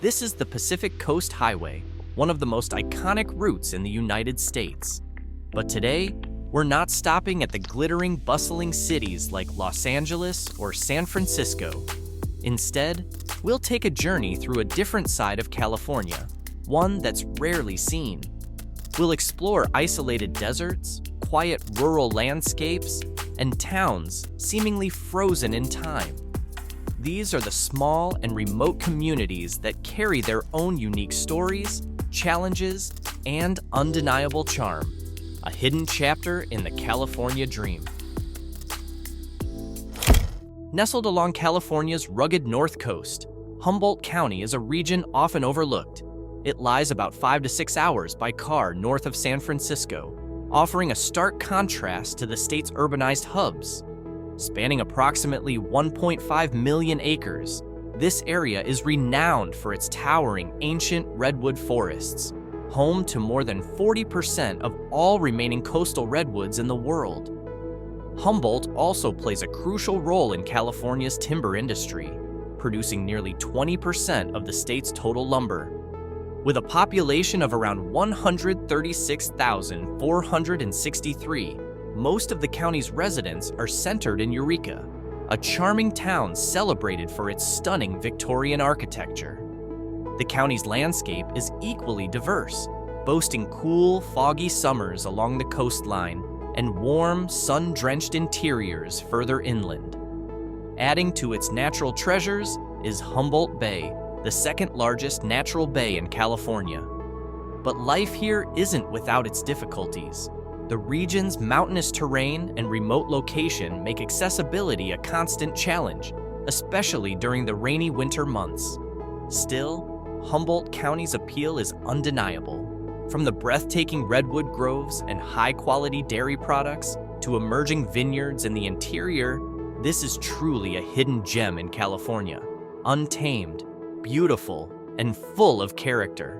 This is the Pacific Coast Highway, one of the most iconic routes in the United States. But today, we're not stopping at the glittering, bustling cities like Los Angeles or San Francisco. Instead, we'll take a journey through a different side of California, one that's rarely seen. We'll explore isolated deserts, quiet rural landscapes, and towns seemingly frozen in time. These are the small and remote communities that carry their own unique stories, challenges, and undeniable charm. A hidden chapter in the California dream. Nestled along California's rugged north coast, Humboldt County is a region often overlooked. It lies about 5 to 6 hours by car north of San Francisco, offering a stark contrast to the state's urbanized hubs. Spanning approximately 1.5 million acres, this area is renowned for its towering ancient redwood forests, home to more than 40% of all remaining coastal redwoods in the world. Humboldt also plays a crucial role in California's timber industry, producing nearly 20% of the state's total lumber. With a population of around 136,463, most of the county's residents are centered in Eureka, a charming town celebrated for its stunning Victorian architecture. The county's landscape is equally diverse, boasting cool, foggy summers along the coastline and warm, sun-drenched interiors further inland. Adding to its natural treasures is Humboldt Bay, the second largest natural bay in California. But life here isn't without its difficulties. The region's mountainous terrain and remote location make accessibility a constant challenge, especially during the rainy winter months. Still, Humboldt County's appeal is undeniable. From the breathtaking redwood groves and high-quality dairy products to emerging vineyards in the interior, this is truly a hidden gem in California, untamed, beautiful, and full of character.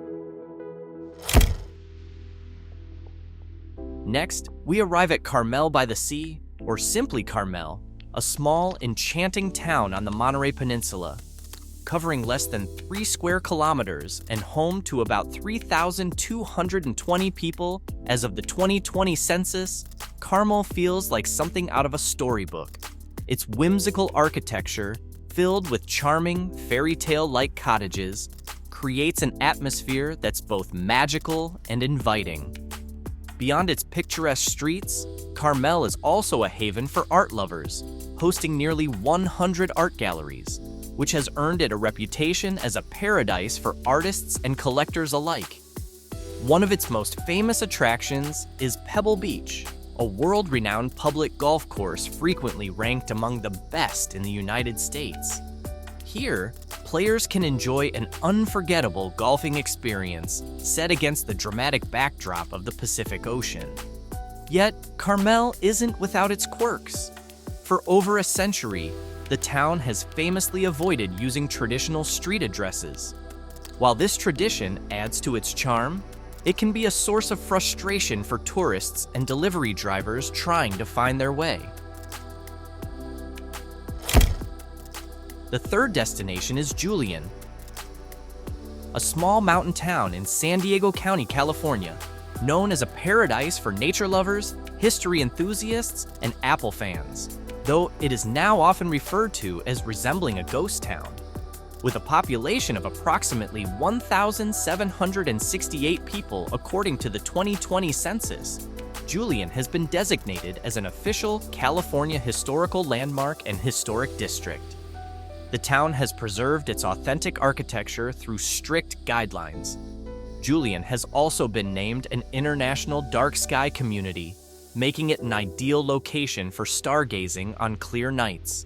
Next, we arrive at Carmel by the Sea, or simply Carmel, a small, enchanting town on the Monterey Peninsula. Covering less than 3 square kilometers and home to about 3,220 people as of the 2020 census, Carmel feels like something out of a storybook. Its whimsical architecture, filled with charming, fairy tale-like cottages, creates an atmosphere that's both magical and inviting. Beyond its picturesque streets, Carmel is also a haven for art lovers, hosting nearly 100 art galleries, which has earned it a reputation as a paradise for artists and collectors alike. One of its most famous attractions is Pebble Beach, a world-renowned public golf course frequently ranked among the best in the United States. Here, players can enjoy an unforgettable golfing experience set against the dramatic backdrop of the Pacific Ocean. Yet, Carmel isn't without its quirks. For over a century, the town has famously avoided using traditional street addresses. While this tradition adds to its charm, it can be a source of frustration for tourists and delivery drivers trying to find their way. The third destination is Julian, a small mountain town in San Diego County, California, known as a paradise for nature lovers, history enthusiasts, and Apple fans, though it is now often referred to as resembling a ghost town. With a population of approximately 1,768 people according to the 2020 census, Julian has been designated as an official California Historical Landmark and Historic District. The town has preserved its authentic architecture through strict guidelines. Julian has also been named an International Dark Sky Community, making it an ideal location for stargazing on clear nights.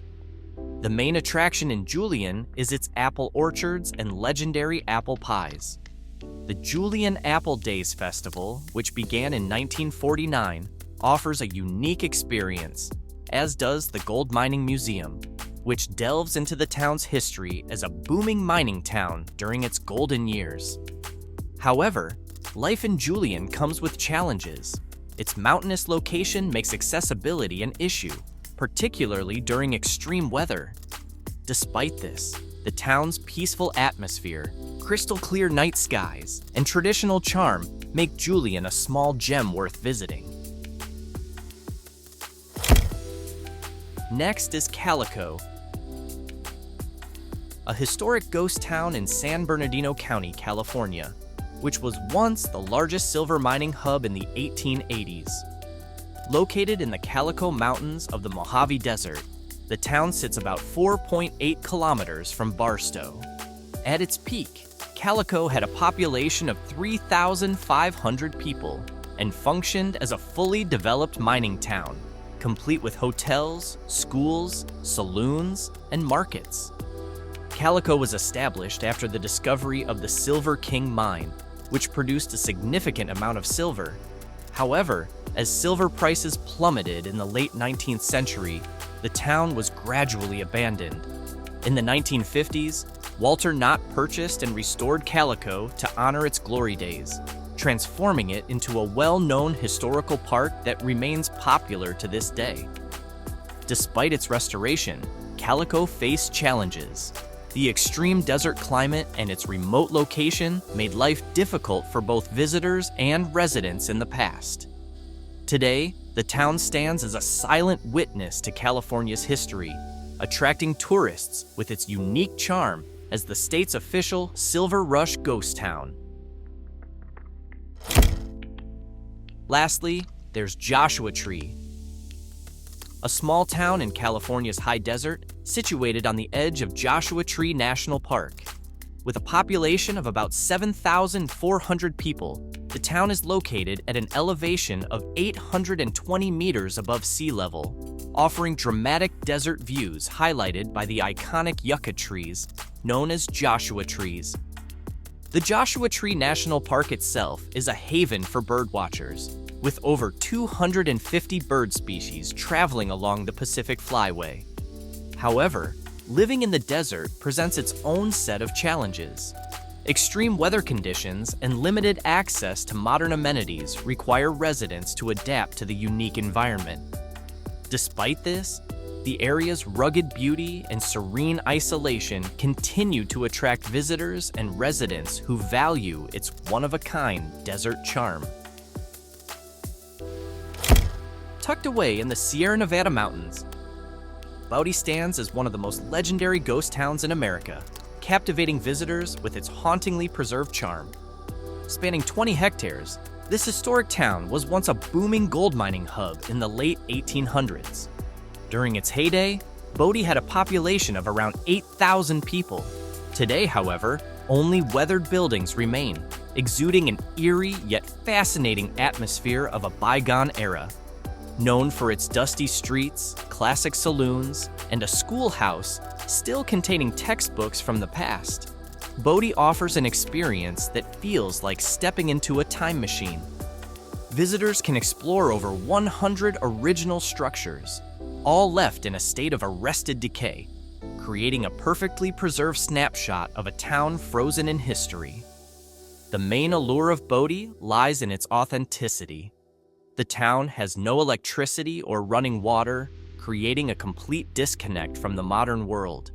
The main attraction in Julian is its apple orchards and legendary apple pies. The Julian Apple Days Festival, which began in 1949, offers a unique experience, as does the Gold Mining Museum, which delves into the town's history as a booming mining town during its golden years. However, life in Julian comes with challenges. Its mountainous location makes accessibility an issue, particularly during extreme weather. Despite this, the town's peaceful atmosphere, crystal clear night skies, and traditional charm make Julian a small gem worth visiting. Next is Calico, a historic ghost town in San Bernardino County, California, which was once the largest silver mining hub in the 1880s. Located in the Calico Mountains of the Mojave Desert, the town sits about 4.8 kilometers from Barstow. At its peak, Calico had a population of 3,500 people and functioned as a fully developed mining town, complete with hotels, schools, saloons, and markets. Calico was established after the discovery of the Silver King mine, which produced a significant amount of silver. However, as silver prices plummeted in the late 19th century, the town was gradually abandoned. In the 1950s, Walter Knott purchased and restored Calico to honor its glory days, transforming it into a well-known historical park that remains popular to this day. Despite its restoration, Calico faced challenges. The extreme desert climate and its remote location made life difficult for both visitors and residents in the past. Today, the town stands as a silent witness to California's history, attracting tourists with its unique charm as the state's official Silver Rush ghost town. Lastly, there's Joshua Tree, a small town in California's high desert situated on the edge of Joshua Tree National Park. With a population of about 7,400 people, the town is located at an elevation of 820 meters above sea level, offering dramatic desert views highlighted by the iconic yucca trees known as Joshua trees. The Joshua Tree National Park itself is a haven for birdwatchers, with over 250 bird species traveling along the Pacific Flyway. However, living in the desert presents its own set of challenges. Extreme weather conditions and limited access to modern amenities require residents to adapt to the unique environment. Despite this, the area's rugged beauty and serene isolation continue to attract visitors and residents who value its one-of-a-kind desert charm. Tucked away in the Sierra Nevada mountains, Bodie stands as one of the most legendary ghost towns in America, captivating visitors with its hauntingly preserved charm. Spanning 20 hectares, this historic town was once a booming gold mining hub in the late 1800s. During its heyday, Bodie had a population of around 8,000 people. Today, however, only weathered buildings remain, exuding an eerie yet fascinating atmosphere of a bygone era. Known for its dusty streets, classic saloons, and a schoolhouse still containing textbooks from the past, Bodie offers an experience that feels like stepping into a time machine. Visitors can explore over 100 original structures, all left in a state of arrested decay, creating a perfectly preserved snapshot of a town frozen in history. The main allure of Bodie lies in its authenticity. The town has no electricity or running water, creating a complete disconnect from the modern world.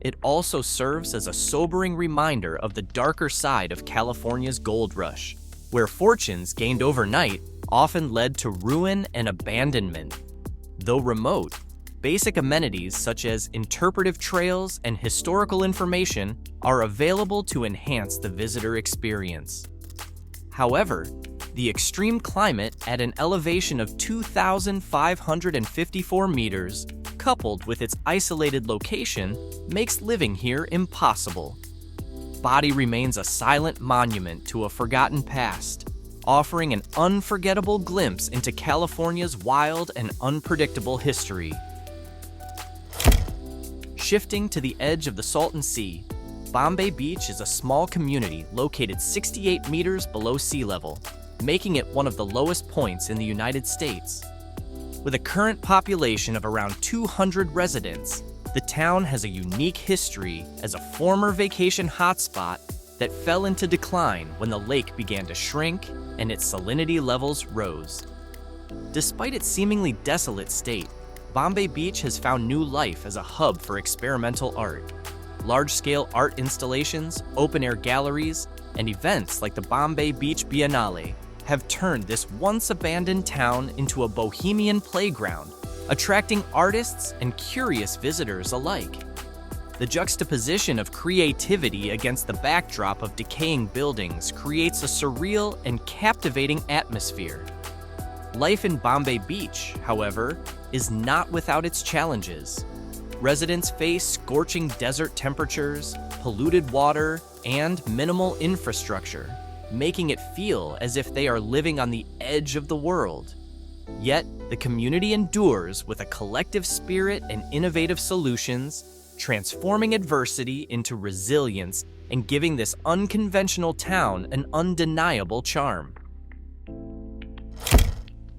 It also serves as a sobering reminder of the darker side of California's gold rush, where fortunes gained overnight often led to ruin and abandonment. Though remote, basic amenities such as interpretive trails and historical information are available to enhance the visitor experience. However, the extreme climate at an elevation of 2,554 meters, coupled with its isolated location, makes living here impossible. Bodie remains a silent monument to a forgotten past, offering an unforgettable glimpse into California's wild and unpredictable history. Shifting to the edge of the Salton Sea, Bombay Beach is a small community located 68 meters below sea level, making it one of the lowest points in the United States. With a current population of around 200 residents, the town has a unique history as a former vacation hotspot that fell into decline when the lake began to shrink and its salinity levels rose. Despite its seemingly desolate state, Bombay Beach has found new life as a hub for experimental art. Large-scale art installations, open-air galleries, and events like the Bombay Beach Biennale have turned this once-abandoned town into a bohemian playground, attracting artists and curious visitors alike. The juxtaposition of creativity against the backdrop of decaying buildings creates a surreal and captivating atmosphere. Life in Bombay Beach, however, is not without its challenges. Residents face scorching desert temperatures, polluted water, and minimal infrastructure, making it feel as if they are living on the edge of the world. Yet, the community endures with a collective spirit and innovative solutions, transforming adversity into resilience and giving this unconventional town an undeniable charm.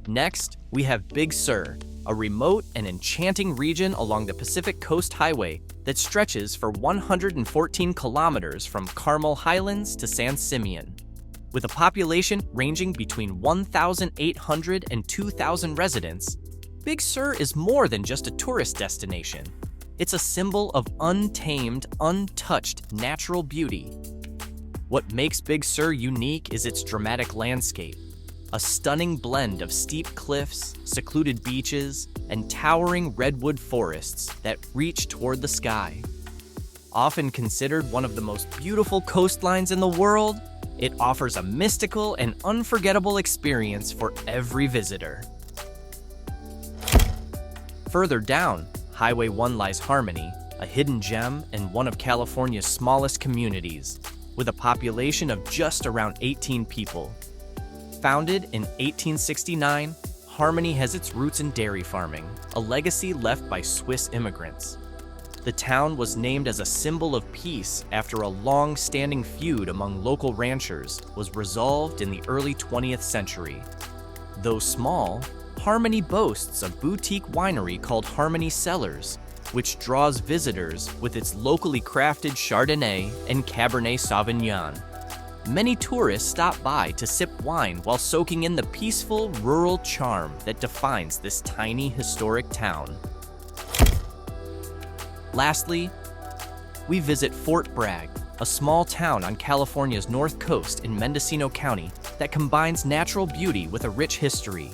Next, we have Big Sur, a remote and enchanting region along the Pacific Coast Highway that stretches for 114 kilometers from Carmel Highlands to San Simeon. With a population ranging between 1,800 and 2,000 residents, Big Sur is more than just a tourist destination. It's a symbol of untamed, untouched natural beauty. What makes Big Sur unique is its dramatic landscape, a stunning blend of steep cliffs, secluded beaches, and towering redwood forests that reach toward the sky. Often considered one of the most beautiful coastlines in the world, it offers a mystical and unforgettable experience for every visitor. Further down, Highway 1 lies Harmony, a hidden gem and one of California's smallest communities, with a population of just around 18 people. Founded in 1869, Harmony has its roots in dairy farming, a legacy left by Swiss immigrants. The town was named as a symbol of peace after a long-standing feud among local ranchers was resolved in the early 20th century. Though small, Harmony boasts a boutique winery called Harmony Cellars, which draws visitors with its locally crafted Chardonnay and Cabernet Sauvignon. Many tourists stop by to sip wine while soaking in the peaceful, rural charm that defines this tiny, historic town. Lastly, we visit Fort Bragg, a small town on California's north coast in Mendocino County that combines natural beauty with a rich history.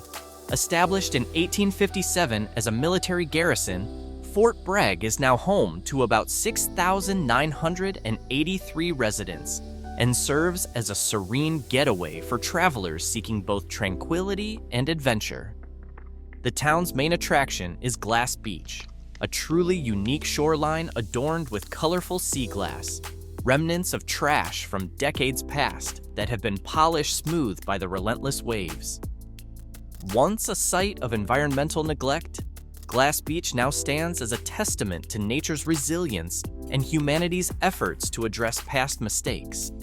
Established in 1857 as a military garrison, Fort Bragg is now home to about 6,983 residents and serves as a serene getaway for travelers seeking both tranquility and adventure. The town's main attraction is Glass Beach, a truly unique shoreline adorned with colorful sea glass, remnants of trash from decades past that have been polished smooth by the relentless waves. Once a site of environmental neglect, Glass Beach now stands as a testament to nature's resilience and humanity's efforts to address past mistakes.